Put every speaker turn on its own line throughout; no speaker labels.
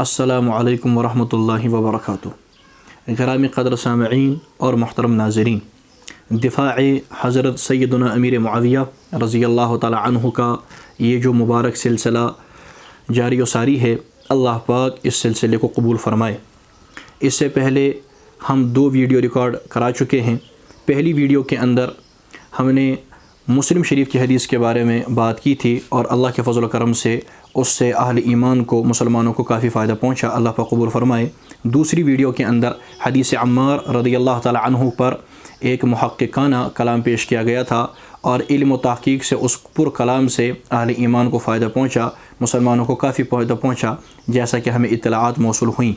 السلام علیکم ورحمۃ اللہ وبرکاتہ۔ گرامی قدر سامعین اور محترم ناظرین، دفاع حضرت سیدنا امیر معاویہ رضی اللہ تعالی عنہ کا یہ جو مبارک سلسلہ جاری و ساری ہے، اللہ پاک اس سلسلے کو قبول فرمائے۔ اس سے پہلے ہم 2 ویڈیو ریکارڈ کرا چکے ہیں۔ پہلی ویڈیو کے اندر ہم نے مسلم شریف کی حدیث کے بارے میں بات کی تھی اور اللہ کے فضل و کرم سے اس سے اہل ایمان کو، مسلمانوں کو کافی فائدہ پہنچا، اللہ پاک قبول فرمائے۔ دوسری ویڈیو کے اندر حدیث عمار رضی اللہ تعالی عنہ پر ایک محققانہ کلام پیش کیا گیا تھا اور علم و تحقیق سے اس پر کلام سے اہل ایمان کو فائدہ پہنچا، مسلمانوں کو کافی فائدہ پہنچا، جیسا کہ ہمیں اطلاعات موصول ہوئیں۔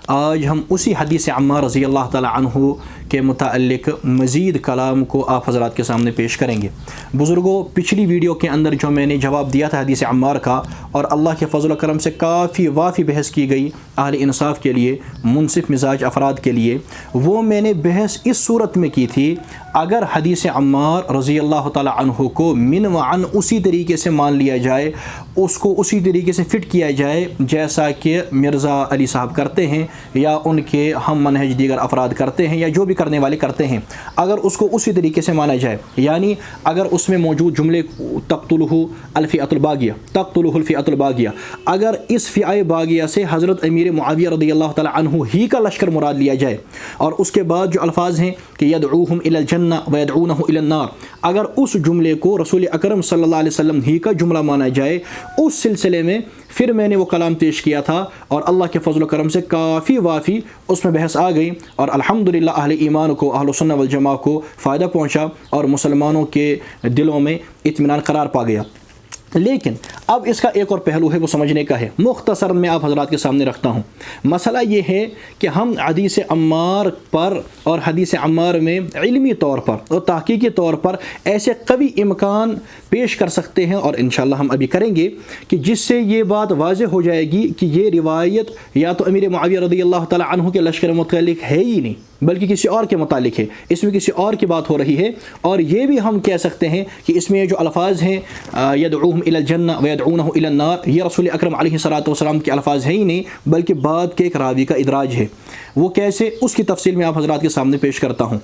آج ہم اسی حدیث عمار رضی اللہ تعالی عنہ کے متعلق مزید کلام کو آپ حضرات کے سامنے پیش کریں گے۔ بزرگوں، پچھلی ویڈیو کے اندر جو میں نے جواب دیا تھا حدیث عمار کا، اور اللہ کے فضل و کرم سے کافی وافی بحث کی گئی اہل انصاف کے لیے، منصف مزاج افراد کے لیے، وہ میں نے بحث اس صورت میں کی تھی: اگر حدیث عمار رضی اللہ تعالی عنہ کو من وعن اسی طریقے سے مان لیا جائے، اس کو اسی طریقے سے فٹ کیا جائے جیسا کہ مرزا علی صاحب کرتے ہیں یا ان کے ہم منہج دیگر افراد کرتے ہیں یا جو بھی کرنے والے کرتے ہیں، اگر اس کو اسی طریقے سے مانا جائے، یعنی اگر اس میں موجود جملے تقتلہ الفئۃ الباغیہ، تقتلہ الفئۃ الباغیہ، اگر اس فئہ باغیہ سے حضرت امیر معاویہ رضی اللہ تعالی عنہ ہی کا لشکر مراد لیا جائے، اور اس کے بعد جو الفاظ ہیں کہ یدعوہم الی الجنہ ویدعونہ الی النار، اگر اس جملے کو رسول اکرم صلی اللہ علیہ وسلم ہی کا جملہ مانا جائے، اس سلسلے میں پھر میں نے وہ کلام پیش کیا تھا اور اللہ کے فضل و کرم سے کافی وافی اس میں بحث آ گئی، اور الحمدللہ اہل ایمان کو، اہل سنت والجماعہ کو فائدہ پہنچا اور مسلمانوں کے دلوں میں اطمینان قرار پا گیا۔ لیکن اب اس کا ایک اور پہلو ہے، وہ سمجھنے کا ہے، مختصر میں آپ حضرات کے سامنے رکھتا ہوں۔ مسئلہ یہ ہے کہ ہم حدیث عمار پر اور حدیث عمار میں علمی طور پر اور تحقیقی طور پر ایسے قوی امکان پیش کر سکتے ہیں، اور انشاءاللہ ہم ابھی کریں گے، کہ جس سے یہ بات واضح ہو جائے گی کہ یہ روایت یا تو امیر معاویہ رضی اللہ تعالی عنہ کے لشکر متعلق ہے ہی نہیں، بلکہ کسی اور کے متعلق ہے، اس میں کسی اور کی بات ہو رہی ہے۔ اور یہ بھی ہم کہہ سکتے ہیں کہ اس میں جو الفاظ ہیں یدعوہم الی الجنہ ویدعونہ الی النار، یہ رسول اکرم علیہ الصلوۃ والسلام کے الفاظ ہیں ہی نہیں، بلکہ بعد کے ایک راوی کا ادراج ہے۔ وہ کیسے، اس کی تفصیل میں آپ حضرات کے سامنے پیش کرتا ہوں۔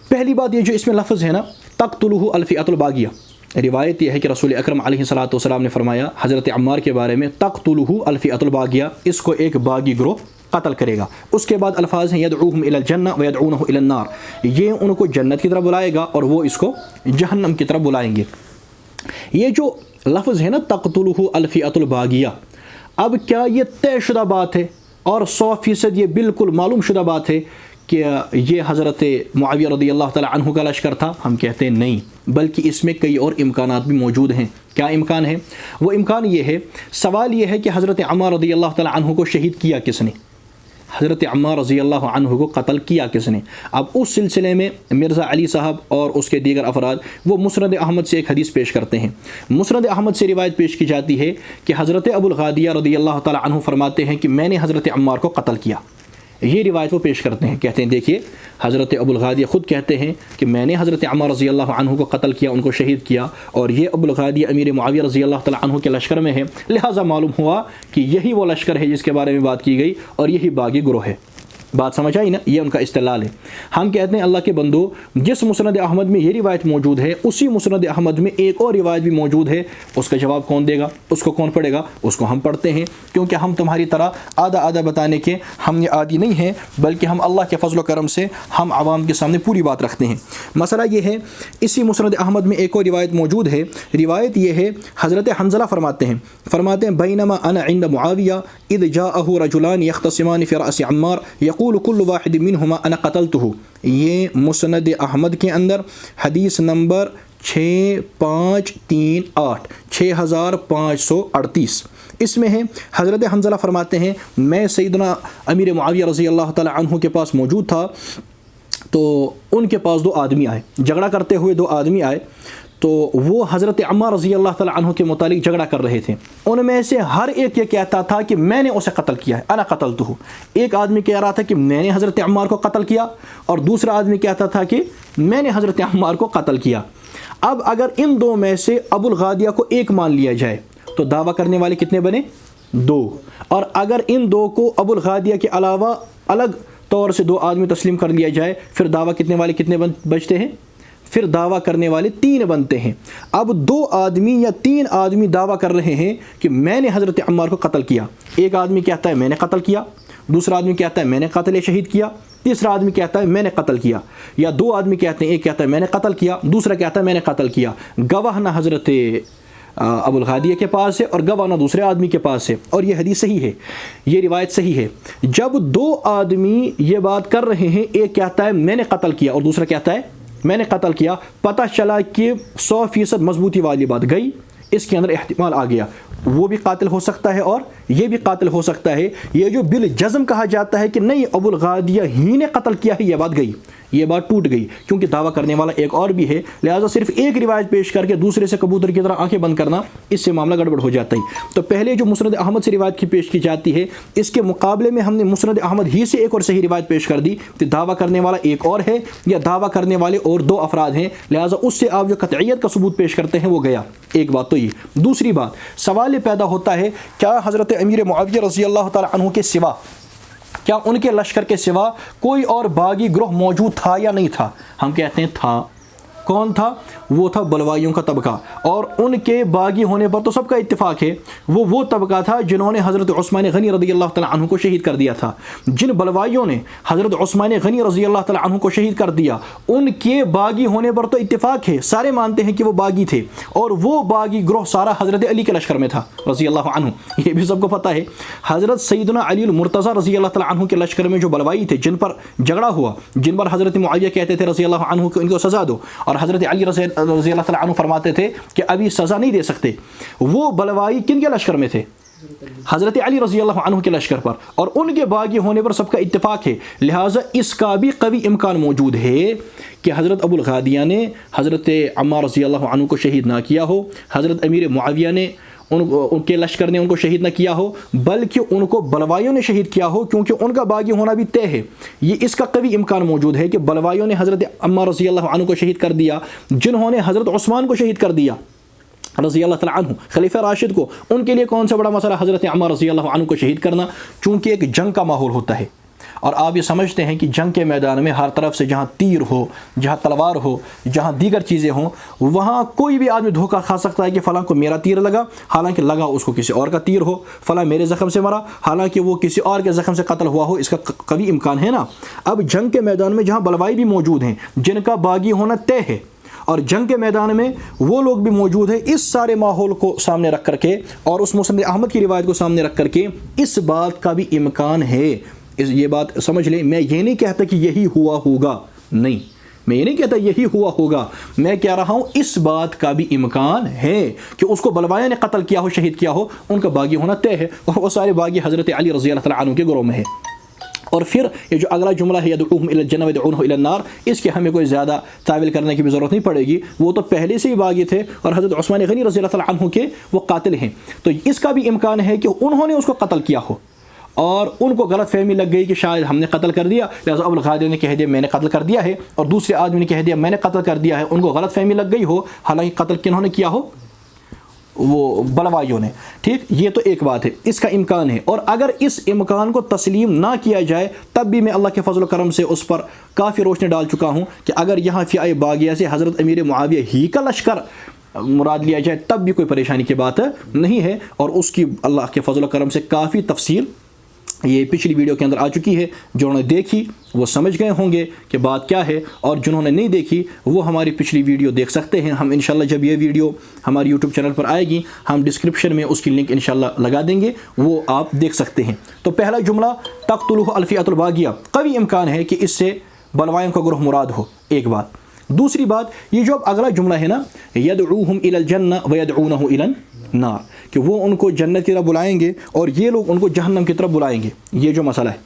پہلی بات، یہ جو اس میں لفظ ہے نا تقتلہ الفئۃ الباغیہ، روایت یہ ہے کہ رسول اکرم علیہ الصلوۃ والسلام نے فرمایا حضرت عمار کے بارے میں تقتلہ الفئۃ الباغیہ، اس کو ایک باغی گروہ قتل کرے گا۔ اس کے بعد الفاظ ہیں یدعوہم الی الجنہ ویدعونہ الی النار، یہ ان کو جنت کی طرف بلائے گا اور وہ اس کو جہنم کی طرف بلائیں گے۔ یہ جو لفظ ہے نا تقتلہ الفئۃ الباغیہ، اب کیا یہ طے شدہ بات ہے اور 100% یہ بالکل معلوم شدہ بات ہے کہ یہ حضرت معاویہ رضی اللہ تعالی عنہ کا لشکر تھا؟ ہم کہتے ہیں نہیں، بلکہ اس میں کئی اور امکانات بھی موجود ہیں۔ کیا امکان ہے؟ وہ امکان یہ ہے، سوال یہ ہے کہ حضرت عمار رضی اللہ تعالی عنہ کو شہید کیا کس نے؟ حضرت عمار رضی اللہ عنہ کو قتل کیا کس نے؟ اب اس سلسلے میں مرزا علی صاحب اور اس کے دیگر افراد وہ مسند احمد سے ایک حدیث پیش کرتے ہیں۔ مسند احمد سے روایت پیش کی جاتی ہے کہ حضرت ابو الغادیہ رضی اللہ تعالی عنہ فرماتے ہیں کہ میں نے حضرت عمار کو قتل کیا۔ یہ روایت وہ پیش کرتے ہیں، کہتے ہیں دیکھیے حضرت ابو الغادیہ خود کہتے ہیں کہ میں نے حضرت عمار رضی اللہ عنہ کو قتل کیا، ان کو شہید کیا، اور یہ ابو الغادیہ امیر معاویہ رضی اللہ تعالی عنہ کے لشکر میں ہے، لہٰذا معلوم ہوا کہ یہی وہ لشکر ہے جس کے بارے میں بات کی گئی اور یہی باغی گروہ ہے۔ بات سمجھ آئی نا؟ یہ ان کا استدلال ہے۔ ہم کہتے ہیں اللہ کے بندو، جس مسند احمد میں یہ روایت موجود ہے، اسی مسند احمد میں ایک اور روایت بھی موجود ہے، اس کا جواب کون دے گا؟ اس کو کون پڑھے گا؟ اس کو ہم پڑھتے ہیں، کیونکہ ہم تمہاری طرح آدھا بتانے کے ہم یہ عادی نہیں ہیں، بلکہ ہم اللہ کے فضل و کرم سے ہم عوام کے سامنے پوری بات رکھتے ہیں۔ مسئلہ یہ ہے، اسی مسند احمد میں ایک اور روایت موجود ہے۔ روایت یہ ہے، حضرت حنظلہ فرماتے ہیں بینما انا عند معاویہ اذ جاءہ رجلان یختصمان فی رأس عمار یقول کل واحد منہما انا قتلتہ۔ یہ مسند احمد کے اندر حدیث نمبر 6538 6538 اس میں ہے، حضرت حنظلہ فرماتے ہیں میں سیدنا امیر معاویہ رضی اللہ تعالی عنہ کے پاس موجود تھا، تو ان کے پاس 2 آدمی آئے، جھگڑا کرتے ہوئے 2 آدمی آئے، تو وہ حضرت عمار رضی اللہ تعالی عنہ کے متعلق جھگڑا کر رہے تھے۔ ان میں سے ہر ایک یہ کہتا تھا کہ میں نے اسے قتل کیا ہے، انا قتلتہ۔ ایک آدمی کہہ رہا تھا کہ میں نے حضرت عمار کو قتل کیا، اور دوسرا آدمی کہتا تھا کہ میں نے حضرت عمار کو قتل کیا۔ اب اگر ان 2 میں سے ابو الغادیہ کو ایک مان لیا جائے تو دعویٰ کرنے والے کتنے بنے؟ 2، اور اگر ان 2 کو ابو الغادیہ کے علاوہ الگ طور سے 2 آدمی تسلیم کر لیا جائے، پھر دعویٰ کتنے والے کتنے بچتے ہیں؟ پھر دعویٰ کرنے والے 3 بنتے ہیں۔ اب 2 آدمی یا 3 آدمی دعویٰ کر رہے ہیں کہ میں نے حضرت عمار کو قتل کیا۔ ایک آدمی کہتا ہے میں نے قتل کیا، دوسرا آدمی کہتا ہے میں نے قتل شہید کیا، تیسرا آدمی کہتا ہے میں نے قتل کیا، یا 2 آدمی کہتے ہیں، ایک کہتا ہے میں نے قتل کیا، دوسرا کہتا ہے میں نے قتل کیا۔ گواہ نہ حضرت ابو الغادیہ کے پاس ہے اور گواہ نہ دوسرے آدمی کے پاس ہے، اور یہ حدیث صحیح ہے، یہ روایت صحیح ہے۔ جب 2 آدمی یہ بات کر رہے ہیں، ایک کہتا ہے میں نے قتل کیا اور دوسرا کہتا ہے میں نے قتل کیا، پتہ چلا کہ 100% مضبوطی والی بات گئی، اس کے اندر احتمال آ گیا، وہ بھی قاتل ہو سکتا ہے اور یہ بھی قاتل ہو سکتا ہے۔ یہ جو بالجزم کہا جاتا ہے کہ نہیں ابو الغادیہ ہی نے قتل کیا ہے، یہ بات گئی، یہ بات ٹوٹ گئی، کیونکہ دعویٰ کرنے والا ایک اور بھی ہے، لہٰذا صرف ایک روایت پیش کر کے دوسرے سے کبوتر کی طرح آنکھیں بند کرنا، اس سے معاملہ گڑبڑ ہو جاتا ہے۔ تو پہلے جو مسند احمد سے روایت کی پیش کی جاتی ہے، اس کے مقابلے میں ہم نے مسند احمد ہی سے ایک اور صحیح روایت پیش کر دی کہ دعویٰ کرنے والا ایک اور ہے یا دعویٰ کرنے والے اور 2 افراد ہیں، لہٰذا اس سے آپ جو قطعیت کا ثبوت پیش کرتے ہیں وہ گیا۔ ایک بات تو یہ۔ دوسری بات، سوال پیدا ہوتا ہے کیا حضرت امیر معاویہ رضی اللہ تعالیٰ عنہ کے سوا، کیا ان کے لشکر کے سوا کوئی اور باغی گروہ موجود تھا یا نہیں تھا؟ ہم کہتے ہیں تھا۔ کون تھا؟ وہ تھا بلوائیوں کا طبقہ، اور ان کے باغی ہونے پر تو سب کا اتفاق ہے، وہ طبقہ تھا جنہوں نے حضرت عثمان غنی رضی اللہ تعالیٰ عنہ کو شہید کر دیا تھا۔ جن بلوائیوں نے حضرت عثمان غنی رضی اللہ تعالیٰ عنہ کو شہید کر دیا، ان کے باغی ہونے پر تو اتفاق ہے، سارے مانتے ہیں کہ وہ باغی تھے، اور وہ باغی گروہ سارا حضرت علی کے لشکر میں تھا رضی اللہ عنہ، یہ بھی سب کو پتہ ہے۔ حضرت سیدنا علی المرتضیٰ رضی اللہ تعالیٰ عنہ کے لشکر میں جو بلوائی تھے، جن پر جھگڑا ہوا، جن پر حضرت معاویہ کہتے تھے رضی اللہ عنہ کہ ان کو سزا دو، اور حضرت علی رضی اللہ تعالیٰ عنہ فرماتے تھے کہ ابھی سزا نہیں دے سکتے، وہ بلوائی کن کے لشکر میں تھے؟ حضرت علی رضی اللہ عنہ کے لشکر پر، اور ان کے باغی ہونے پر سب کا اتفاق ہے، لہٰذا اس کا بھی قوی امکان موجود ہے کہ حضرت ابو الغادیہ نے حضرت عمار رضی اللہ عنہ کو شہید نہ کیا ہو، حضرت امیر معاویہ نے ان کے لشکر نے ان کو شہید نہ کیا ہو، بلکہ ان کو بلوائیوں نے شہید کیا ہو، کیونکہ ان کا باغی ہونا بھی طے ہے۔ یہ اس کا قوی امکان موجود ہے کہ بلوائیوں نے حضرت عمار رضی اللہ عنہ کو شہید کر دیا، جنہوں نے حضرت عثمان کو شہید کر دیا رضی اللہ تعالیٰ عنہ، خلیفہ راشد کو، ان کے لیے کون سا بڑا مسئلہ حضرت عمار رضی اللہ عنہ کو شہید کرنا، چونکہ ایک جنگ کا ماحول ہوتا ہے، اور آپ یہ سمجھتے ہیں کہ جنگ کے میدان میں ہر طرف سے جہاں تیر ہو، جہاں تلوار ہو، جہاں دیگر چیزیں ہوں، وہاں کوئی بھی آدمی دھوکہ کھا سکتا ہے کہ فلاں کو میرا تیر لگا، حالانکہ لگا اس کو کسی اور کا تیر ہو، فلاں میرے زخم سے مرا، حالانکہ وہ کسی اور کے زخم سے قتل ہوا ہو، اس کا قوی امکان ہے نا۔ اب جنگ کے میدان میں جہاں بلوائی بھی موجود ہیں، جن کا باغی ہونا طے ہے، اور جنگ کے میدان میں وہ لوگ بھی موجود ہیں، اس سارے ماحول کو سامنے رکھ کر کے اور اس مسند احمد کی روایت کو سامنے رکھ کر کے اس بات کا بھی امکان ہے، یہ بات سمجھ لیں۔ میں یہ نہیں کہتا کہ یہی ہوا ہوگا، نہیں، میں یہ نہیں کہتا یہی ہوا ہوگا، میں کہہ رہا ہوں اس بات کا بھی امکان ہے کہ اس کو بلوائیوں نے قتل کیا ہو، شہید کیا ہو، ان کا باغی ہونا طے ہے، اور وہ سارے باغی حضرت علی رضی اللہ تعالیٰ عنہ کے گروہ میں ہے۔ اور پھر یہ جو اگلا جملہ ہے یدعوہم الی الجنہ ویدعونہ الی النار، اس کے ہمیں کوئی زیادہ تعویل کرنے کی بھی ضرورت نہیں پڑے گی، وہ تو پہلے سے ہی باغی تھے اور حضرت عثمان غنی رضی اللہ تعالیٰ عنہ کے وہ قاتل ہیں، تو اس کا بھی امکان ہے کہ انہوں نے اس کو قتل کیا ہو، اور ان کو غلط فہمی لگ گئی کہ شاید ہم نے قتل کر دیا، لہٰذا ابو الغادیہ نے کہہ دیا میں نے قتل کر دیا ہے، اور دوسرے آدمی نے کہہ دیا میں نے قتل کر دیا ہے، ان کو غلط فہمی لگ گئی ہو، حالانکہ قتل کنہوں نے کیا ہو؟ وہ بلوائیوں نے۔ ٹھیک، یہ تو ایک بات ہے، اس کا امکان ہے، اور اگر اس امکان کو تسلیم نہ کیا جائے تب بھی میں اللہ کے فضل و کرم سے اس پر کافی روشنی ڈال چکا ہوں کہ اگر یہاں فئہ باغیہ سے حضرت امیر معاویہ ہی کا لشکر مراد لیا جائے تب بھی کوئی پریشانی کی بات نہیں ہے، اور اس کی اللہ کے فضل و کرم سے کافی تفصیل یہ پچھلی ویڈیو کے اندر آ چکی ہے، جنہوں نے دیکھی وہ سمجھ گئے ہوں گے کہ بات کیا ہے، اور جنہوں نے نہیں دیکھی وہ ہماری پچھلی ویڈیو دیکھ سکتے ہیں۔ ہم انشاءاللہ جب یہ ویڈیو ہماری یوٹیوب چینل پر آئے گی، ہم ڈسکرپشن میں اس کی لنک انشاءاللہ لگا دیں گے، وہ آپ دیکھ سکتے ہیں۔ تو پہلا جملہ تقتلہ الفئۃ الباغیہ، قوی امکان ہے کہ اس سے بلوائیوں کا گروہ مراد ہو، ایک بات۔ دوسری بات، یہ جو اب اگلا جملہ ہے نا، یدعوہم الی الجنہ ویدعونہ الی النار، کہ وہ ان کو جنت کی طرف بلائیں گے اور یہ لوگ ان کو جہنم کی طرف بلائیں گے، یہ جو مسئلہ ہے۔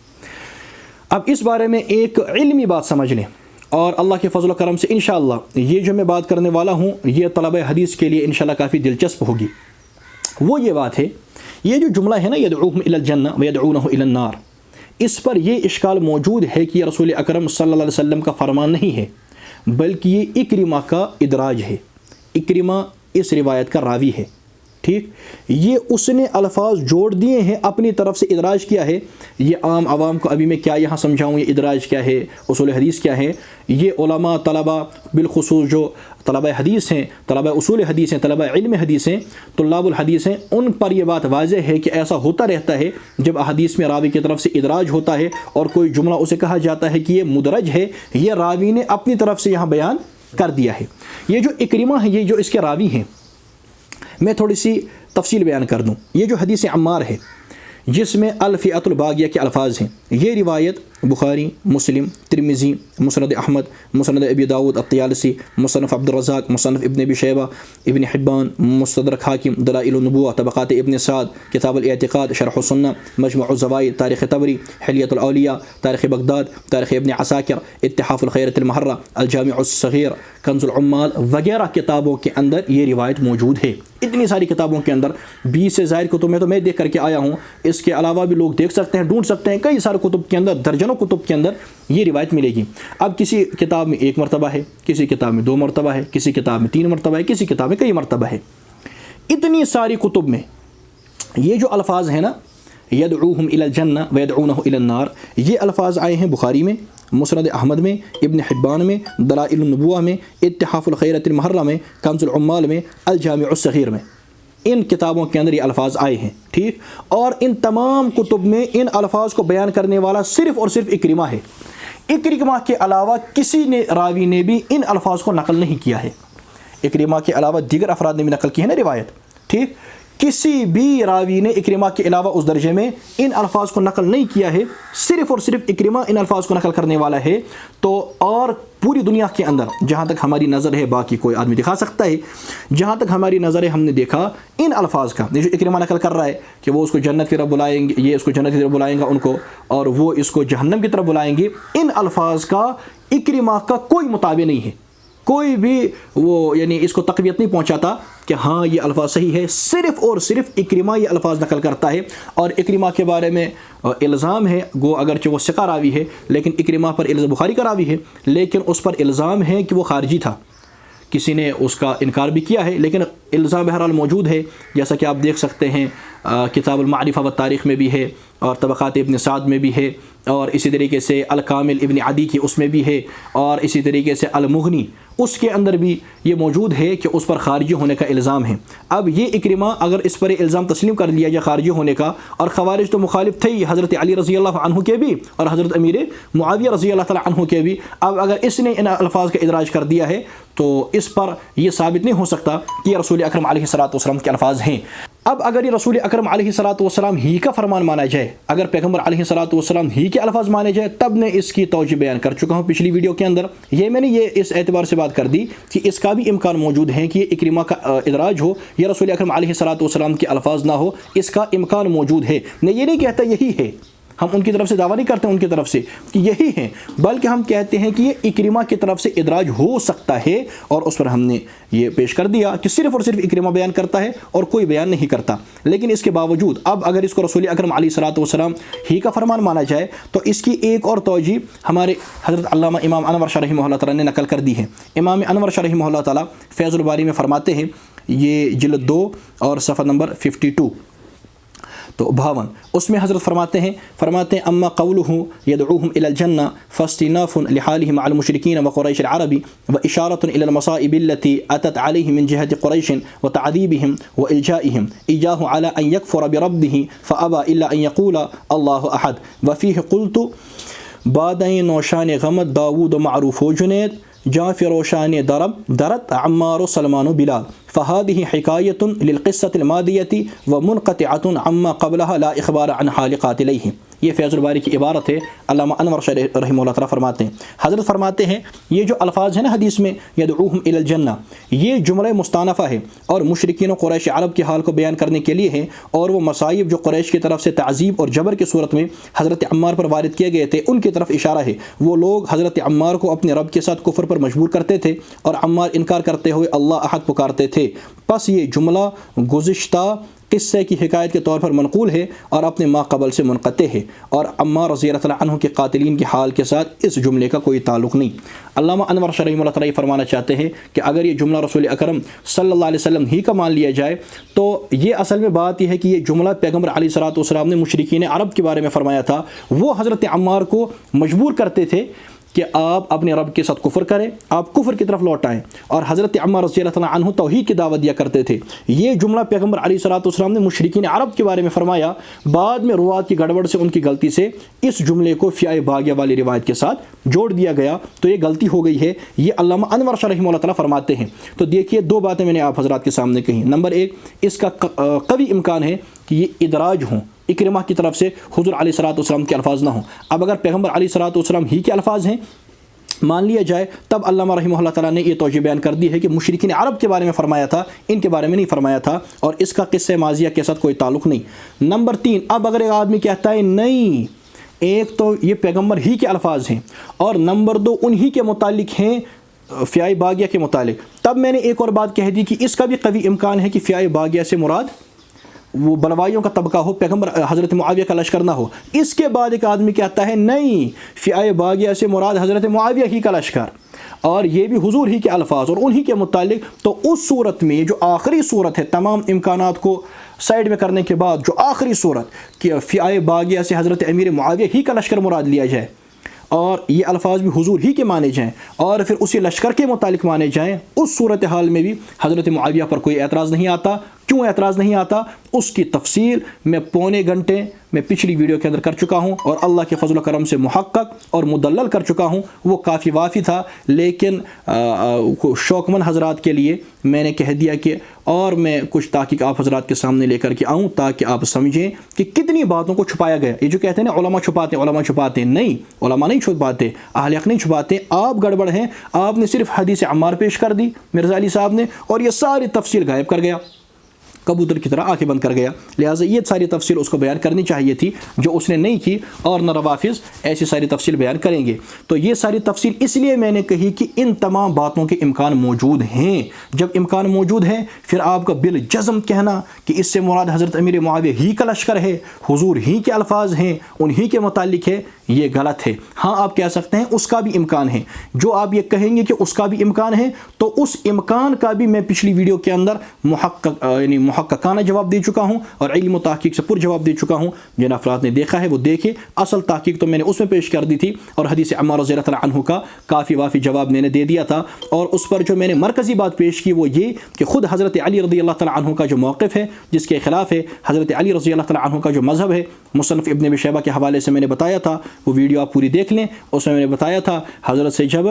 اب اس بارے میں ایک علمی بات سمجھ لیں، اور اللہ کے فضل و کرم سے انشاءاللہ یہ جو میں بات کرنے والا ہوں یہ طلبہ حدیث کے لیے انشاءاللہ کافی دلچسپ ہوگی۔ وہ یہ بات ہے، یہ جو جملہ ہے نا یدعوہم الی الجنہ ویدعونہ الی النار، اس پر یہ اشکال موجود ہے کہ یہ رسول اکرم صلی اللہ علیہ وسلم کا فرمان نہیں ہے، بلکہ یہ اکرمہ کا ادراج ہے، اکرمہ اس روایت کا راوی ہے۔ ٹھیک، یہ اس نے الفاظ جوڑ دیے ہیں، اپنی طرف سے ادراج کیا ہے۔ یہ عام عوام کو ابھی میں کیا یہاں سمجھاؤں، یہ ادراج کیا ہے، اصول حدیث کیا ہے، یہ علماء طلباء بالخصوص جو طلباء حدیث ہیں، طلباء اصول حدیث ہیں، طلباء علم حدیث ہیں، طلاب الحدیث ہیں، ان پر یہ بات واضح ہے کہ ایسا ہوتا رہتا ہے جب احادیث میں راوی کی طرف سے ادراج ہوتا ہے اور کوئی جملہ اسے کہا جاتا ہے کہ یہ مدرج ہے، یہ راوی نے اپنی طرف سے یہاں بیان کر دیا ہے۔ یہ جو اکرمہ ہیں، یہ جو اس کے راوی ہیں، میں تھوڑی سی تفصیل بیان کر دوں۔ یہ جو حدیث عمار ہے جس میں الفئۃ الباغیہ کے الفاظ ہیں، یہ روایت بخاری، مسلم، ترمذی، مسند احمد، مسند ابی داود الطیالسی، مصنف عبد الرزاق، مصنف ابن ابی شیبہ، ابن حبان، مستدرک حاکم، دلائل النبوہ، طبقات ابن سعد، کتاب الاعتقاد، شرح السنہ، مجمع الزوائد، تاریخ طبری، حلیۃ الاولیاء، تاریخ بغداد، تاریخ ابن عساکر، اتحاف الخیرۃ المحرہ، الجامع الصغیر، کنز العمال وغیرہ کتابوں کے اندر یہ روایت موجود ہے۔ اتنی ساری کتابوں کے اندر 20 سے زائد کتب میں تو میں دیکھ کر کے آیا ہوں، اس کے علاوہ بھی لوگ دیکھ سکتے ہیں، ڈھونڈ سکتے ہیں، کئی سارے کتب کے اندر، درجنوں کتب کے اندر یہ روایت ملے گی۔ اب کسی کتاب میں 1 مرتبہ ہے، کسی کتاب میں 2 مرتبہ ہے، کسی کتاب میں 3 مرتبہ ہے، کسی کتاب میں کئی مرتبہ ہے۔ اتنی ساری کتب میں یہ جو الفاظ ہیں نا، یدعوہم الی الجنہ ویدعونہ الی النار، یہ الفاظ آئے ہیں بخاری میں، مسند احمد میں، ابن حبان میں، دلائل النبوہ میں، اتحاف الخیرۃ المحرہ میں، کنز العمال میں، الجامع الصغیر میں، ان کتابوں کے اندر یہ الفاظ آئے ہیں، ٹھیک۔ اور ان تمام کتب میں ان الفاظ کو بیان کرنے والا صرف اور صرف اکرمہ ہے۔ اکرمہ کے علاوہ کسی نے راوی نے بھی ان الفاظ کو نقل نہیں کیا ہے۔ اکرمہ کے علاوہ دیگر افراد نے بھی نقل کی ہے نا روایت، ٹھیک، کسی بھی راوی نے اکرمہ کے علاوہ اس درجے میں ان الفاظ کو نقل نہیں کیا ہے، صرف اور صرف اکرمہ ان الفاظ کو نقل کرنے والا ہے۔ تو اور پوری دنیا کے اندر جہاں تک ہماری نظر ہے، باقی کوئی آدمی دکھا سکتا ہے، جہاں تک ہماری نظر ہے ہم نے دیکھا ان الفاظ کا، جو اکرمہ نقل کر رہا ہے کہ وہ اس کو جنت کی طرف بلائیں گے، یہ اس کو جنت کی طرف بلائیں گا ان کو، اور وہ اس کو جہنم کی طرف بلائیں گے، ان الفاظ کا اکرمہ کا کوئی مطابع نہیں ہے، کوئی بھی وہ یعنی اس کو تقویت نہیں پہنچاتا کہ ہاں یہ الفاظ صحیح ہے۔ صرف اور صرف اکرمہ یہ الفاظ نقل کرتا ہے، اور اکرمہ کے بارے میں الزام ہے، گو اگرچہ وہ ثقہ راوی ہے لیکن اکرمہ پر بخاری کا راوی ہے، لیکن اس پر الزام ہے کہ وہ خارجی تھا، کسی نے اس کا انکار بھی کیا ہے، لیکن الزام بہرحال موجود ہے، جیسا کہ آپ دیکھ سکتے ہیں کتاب المعرفہ و تاریخ میں بھی ہے، اور طبقات ابن سعد میں بھی ہے، اور اسی طریقے سے الکامل ابن عدی کی اس میں بھی ہے، اور اسی طریقے سے المغنی اس کے اندر بھی یہ موجود ہے کہ اس پر خارجی ہونے کا الزام ہے۔ اب یہ اکرمہ اگر اس پر الزام تسلیم کر لیا جائے خارجی ہونے کا، اور خوارج تو مخالف تھے ہی حضرت علی رضی اللہ عنہ کے بھی اور حضرت امیر معاویہ رضی اللہ تعالیٰ عنہ کے بھی، اب اگر اس نے ان الفاظ کا ادراج کر دیا ہے تو اس پر یہ ثابت نہیں ہو سکتا کہ یہ رسول اکرم علیہ الصلوۃ والسلام کے الفاظ ہیں۔ اب اگر یہ رسول اکرم علیہ الصلوۃ والسلام ہی کا فرمان مانا جائے، اگر پیغمبر علیہ الصلوۃ والسلام ہی کے الفاظ مانے جائے، تب میں اس کی توجہ بیان کر چکا ہوں پچھلی ویڈیو کے اندر، یہ میں نے یہ اس اعتبار سے بات کر دی کہ اس کا بھی امکان موجود ہے کہ یہ اکرمہ کا ادراج ہو، یا رسول اکرم علیہ الصلوۃ والسلام کے الفاظ نہ ہو، اس کا امکان موجود ہے۔ میں یہ نہیں کہتا یہی ہے، ہم ان کی طرف سے دعویٰ نہیں کرتے ان کی طرف سے کہ یہی ہیں، بلکہ ہم کہتے ہیں کہ یہ اکرمہ کی طرف سے ادراج ہو سکتا ہے، اور اس پر ہم نے یہ پیش کر دیا کہ صرف اور صرف اکرمہ بیان کرتا ہے اور کوئی بیان نہیں کرتا۔ لیکن اس کے باوجود اب اگر اس کو رسول اکرم علیہ الصلوۃ والسلام ہی کا فرمان مانا جائے تو اس کی ایک اور توجہ ہمارے حضرت علامہ امام انور شاہ رحمہ اللہ تعالیٰ نے نقل کر دی ہے۔ امام انور شاہ رحمہ اللہ تعالیٰ فیض الباری میں فرماتے ہیں، یہ جلد 2 اور صفحہ نمبر 52 تو 52، اس میں حضرت فرماتے ہیں اما قولہ یدعوہم الی الجنہ فاستئناف لحالہ مع المشرکین وقریش العرب واشارۃ الی المصائب التي اتت علیہ من جہت قریش وتعذیبہم والجائہم ایاہ علی ان یکفر بربہ فابى الا ان یقول اللہ احد وفیہ قلت بادئ نوشان غمت داود معروف و جنید جعفر روشان درت عمار و سلمان و بلال فهذه حکایت للقصة الماضیة ومنقطعة عما قبلها لا اخبار عن حال قاتلیہ۔ یہ فیض الباری کی عبارت ہے، علامہ انور شاہ رحمہ اللہ تعالیٰ فرماتے ہیں، حضرت فرماتے ہیں یہ جو الفاظ ہیں نا حدیث میں یدعوہم الی الجنہ، یہ جملہ مستانفہ ہے اور مشرکین و قریش عرب کے حال کو بیان کرنے کے لیے ہے، اور وہ مصائب جو قریش کی طرف سے تعذیب اور جبر کی صورت میں حضرت عمار پر وارد کیے گئے تھے ان کی طرف اشارہ ہے۔ وہ لوگ حضرت عمار کو اپنے رب کے ساتھ کفر پر مجبور کرتے تھے اور عمار انکار کرتے ہوئے اللہ احد پکارتے تھے۔ پس یہ جملہ گزشتہ قصے کی حکایت کے طور پر منقول ہے اور اپنے ما قبل سے منقطع ہے، اور عمار رضی اللہ عنہ کے قاتلین کے حال کے ساتھ اس جملے کا کوئی تعلق نہیں۔ علامہ انور شریف اللہ تعالیٰ فرمانا چاہتے ہیں کہ اگر یہ جملہ رسول اکرم صلی اللہ علیہ وسلم ہی کا مان لیا جائے تو یہ اصل میں بات یہ ہے کہ یہ جملہ پیغمبر علیہ السلام نے مشرکین عرب کے بارے میں فرمایا تھا۔ وہ حضرت عمار کو مجبور کرتے تھے کہ آپ اپنے رب کے ساتھ کفر کریں، آپ کفر کی طرف لوٹ آئیں، اور حضرت عمار رضی اللہ عنہ توحید کی دعوت دیا کرتے تھے۔ یہ جملہ پیغمبر علیہ السلام نے مشرکین عرب کے بارے میں فرمایا، بعد میں روات کی گڑبڑ سے ان کی غلطی سے اس جملے کو فیائے باغیہ والی روایت کے ساتھ جوڑ دیا گیا، تو یہ غلطی ہو گئی ہے، یہ علامہ انور شاہ رحمہ اللہ تعالیٰ فرماتے ہیں۔ تو دیکھیے دو باتیں میں نے آپ حضرات کے سامنے کہیں۔ نمبر ایک، اس کا قوی امکان ہے کہ یہ ادراج ہوں، اکرمہ کی طرف سے حضور علیہ السلام کے الفاظ نہ ہوں۔ اب اگر پیغمبر علیہ السلام ہی کے الفاظ ہیں مان لیا جائے، تب علامہ رحمہ اللہ تعالیٰ نے یہ توجہ بیان کر دی ہے کہ مشرکین عرب کے بارے میں فرمایا تھا، ان کے بارے میں نہیں فرمایا تھا، اور اس کا قصہ ماضیہ کے ساتھ کوئی تعلق نہیں۔ نمبر تین، اب اگر ایک آدمی کہتا ہے نہیں، ایک تو یہ پیغمبر ہی کے الفاظ ہیں، اور نمبر دو انہی کے متعلق ہیں فیائے باغیہ کے متعلق، تب میں نے ایک اور بات کہہ دی کہ اس کا بھی قوی امکان ہے کہ فیائے باغیہ سے مراد وہ بلوائیوں کا طبقہ ہو، پیغمبر حضرت معاویہ کا لشکر نہ ہو۔ اس کے بعد ایک آدمی کہتا ہے نہیں، فیائے باغیہ سے مراد حضرت معاویہ ہی کا لشکر، اور یہ بھی حضور ہی کے الفاظ اور انہی کے متعلق، تو اس صورت میں جو آخری صورت ہے تمام امکانات کو سائڈ میں کرنے کے بعد، جو آخری صورت کہ فیائے باغیہ سے حضرت امیر معاویہ ہی کا لشکر مراد لیا جائے، اور یہ الفاظ بھی حضور ہی کے مانے جائیں، اور پھر اسی لشکر کے متعلق مانے جائیں، اس صورتحال میں بھی حضرت معاویہ پر کوئی اعتراض نہیں آتا۔ کیوں اعتراض نہیں آتا؟ اس کی تفصیل میں پونے گھنٹے میں پچھلی ویڈیو کے اندر کر چکا ہوں، اور اللہ کے فضل و کرم سے محقق اور مدلل کر چکا ہوں، وہ کافی وافی تھا، لیکن شوق مند حضرات کے لیے میں نے کہہ دیا کہ اور میں کچھ تحقیق آپ حضرات کے سامنے لے کر کے آؤں تاکہ آپ سمجھیں کہ کتنی باتوں کو چھپایا گیا۔ یہ جو کہتے ہیں نا علماء چھپاتے ہیں، نہیں، علماء نہیں چھپاتے، اہل حق نہیں چھپاتے، آپ گڑبڑ ہیں۔ آپ نے صرف حدیث عمار پیش کر دی مرزا علی صاحب نے، اور یہ ساری تفصیل غائب کر گیا، کبوتر کی طرح آنکھیں بند کر گیا۔ لہٰذا یہ ساری تفصیل اس کو بیان کرنی چاہیے تھی، جو اس نے نہیں کی، اور نہ روافظ ایسی ساری تفصیل بیان کریں گے۔ تو یہ ساری تفصیل اس لیے میں نے کہی کہ ان تمام باتوں کے امکان موجود ہیں۔ جب امکان موجود ہے، پھر آپ کا بالجزم کہنا کہ اس سے مراد حضرت امیر معاویہ ہی کا لشکر ہے، حضور ہی کے الفاظ ہیں، انہی کے متعلق ہے، یہ غلط ہے۔ ہاں آپ کہہ سکتے ہیں اس کا بھی امکان ہے، جو آپ یہ کہیں گے کہ اس کا بھی امکان ہے، تو اس امکان کا بھی میں پچھلی ویڈیو کے اندر محققانہ جواب دے چکا ہوں، اور علم و تحقیق سے پر جواب دے چکا ہوں۔ جن افراد نے دیکھا ہے وہ دیکھے، اصل تحقیق تو میں نے اس میں پیش کر دی تھی، اور حدیث عمار رضی اللہ عنہ کا کافی وافی جواب میں نے دے دیا تھا۔ اور اس پر جو میں نے مرکزی بات پیش کی وہ یہ کہ خود حضرت علی رضی اللہ تعالیٰ عنہ کا جو موقف ہے، جس کے خلاف ہے حضرت علی رضی اللہ تعالیٰ عنہ کا جو مذہب ہے، مصنف ابن ابی شیبہ کے حوالے سے میں نے بتایا تھا، وہ ویڈیو آپ پوری دیکھ لیں، اس میں نے بتایا تھا حضرت سے جب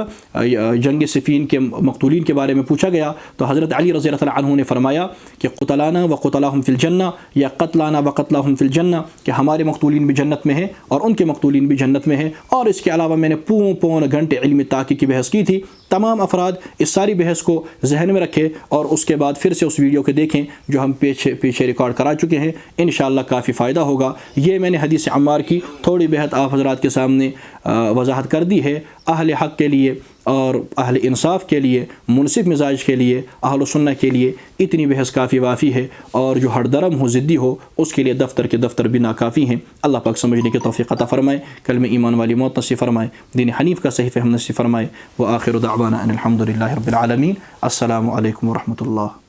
جنگ صفین کے مقتولین کے بارے میں پوچھا گیا تو حضرت علی رضی اللہ تعالیٰ عنہ نے فرمایا کہ قتلانا و قتلاہم فی الجنہ، یا قتلانا و قتلاہم فی الجنہ، کہ ہمارے مقتولین بھی جنت میں ہیں اور ان کے مقتولین بھی جنت میں ہیں۔ اور اس کے علاوہ میں نے پون گھنٹے علمی تحقیق کی بحث کی تھی۔ تمام افراد اس ساری بحث کو ذہن میں رکھیں اور اس کے بعد پھر سے اس ویڈیو کو دیکھیں جو ہم پیچھے ریکارڈ کرا چکے ہیں، انشاءاللہ کافی فائدہ ہوگا۔ یہ میں نے حدیث عمار کی تھوڑی بہت آپ حضرات کے سامنے وضاحت کر دی ہے، اہل حق کے لیے اور اہل انصاف کے لیے، منصف مزاج کے لیے، اہل و سنہ کے لیے اتنی بحث کافی وافی ہے، اور جو ہر درم ہو ضدی ہو اس کے لیے دفتر کے دفتر بھی ناکافی ہیں۔ اللہ پاک سمجھنے کی توفیق عطا فرمائے، کلمہ ایمان والی موت نصیب فرمائے، دین حنیف کا صحیح فہم نصیب فرمائے، وآخر دعوانا ان الحمد للہ رب العالمین۔ السلام علیکم ورحمۃ اللہ۔